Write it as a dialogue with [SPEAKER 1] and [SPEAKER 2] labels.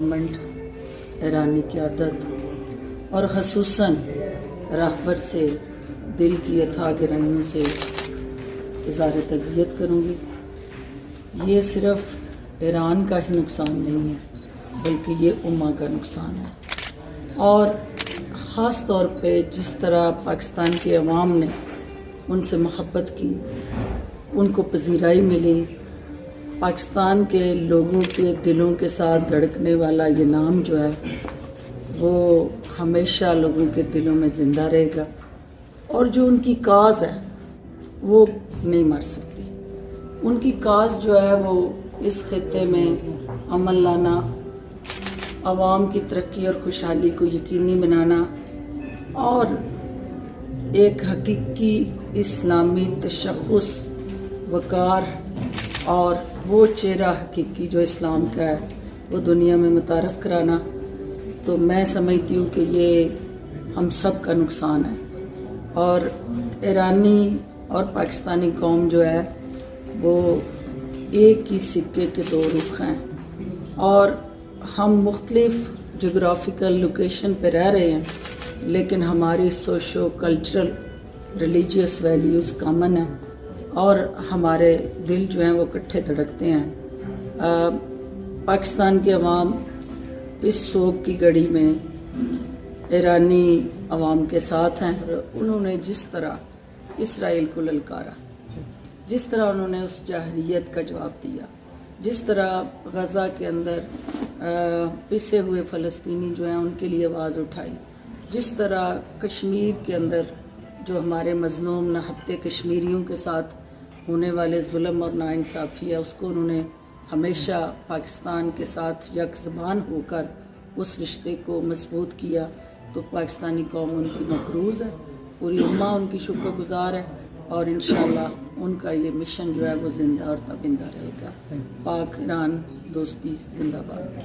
[SPEAKER 1] Government ईरानी क़यादत और ख़ुसूसन रहबर से दिल की अथाह गहराइयों से इज़हार तज़ियत करूँगी। ये सिर्फ़ ईरान का ही नुकसान नहीं है बल्कि ये उम्मा का नुकसान है। और ख़ास तौर पे जिस तरह पाकिस्तान के अवाम ने उनसे मोहब्बत की, उनको पजीराई मिली, पाकिस्तान के लोगों के दिलों के साथ धड़कने वाला ये नाम जो है वो हमेशा लोगों के दिलों में ज़िंदा रहेगा। और जो उनकी काज है वो नहीं मर सकती। उनकी काज जो है वो इस खित्ते में अमन लाना, आवाम की तरक्की और खुशहाली को यकीनी बनाना और एक हकीकी इस्लामी तशख़्ख़ुस, वक़ार और वो चेहरा हकीकी जो इस्लाम का है वो दुनिया में मुतारफ़ कराना, तो मैं समझती हूँ कि ये हम सब का नुकसान है। और ईरानी और पाकिस्तानी कौम जो है वो एक ही सिक्के के दो रुख हैं और हम मुख्तलिफ जोग्राफिकल लोकेशन पे रह रहे हैं, लेकिन हमारी socio cultural religious values common है और हमारे दिल जो हैं वो इकट्ठे धड़कते हैं। पाकिस्तान के अवाम इस सोग की घड़ी में ईरानी अवाम के साथ हैं। उन्होंने जिस तरह इसराइल को ललकारा, जिस तरह उन्होंने उस जाहरियत का जवाब दिया, जिस तरह गज़ा के अंदर पिसे हुए फ़लस्तीनी जो हैं उनके लिए आवाज़ उठाई, जिस तरह कश्मीर के अंदर जो हमारे मज़लूम नहत्ते कश्मीरियों के साथ होने वाले जुल्म और नाइंसाफ़ी है उसको उन्होंने हमेशा पाकिस्तान के साथ यकज़बान होकर उस रिश्ते को मजबूत किया, तो पाकिस्तानी कौम उनकी मकरूज़ है, पूरी उम्मा उनकी शुक्रगुज़ार है और इंशाअल्लाह उनका ये मिशन जो है वो ज़िंदा और तबिंदा रहेगा। पाक ईरान दोस्ती जिंदाबाद।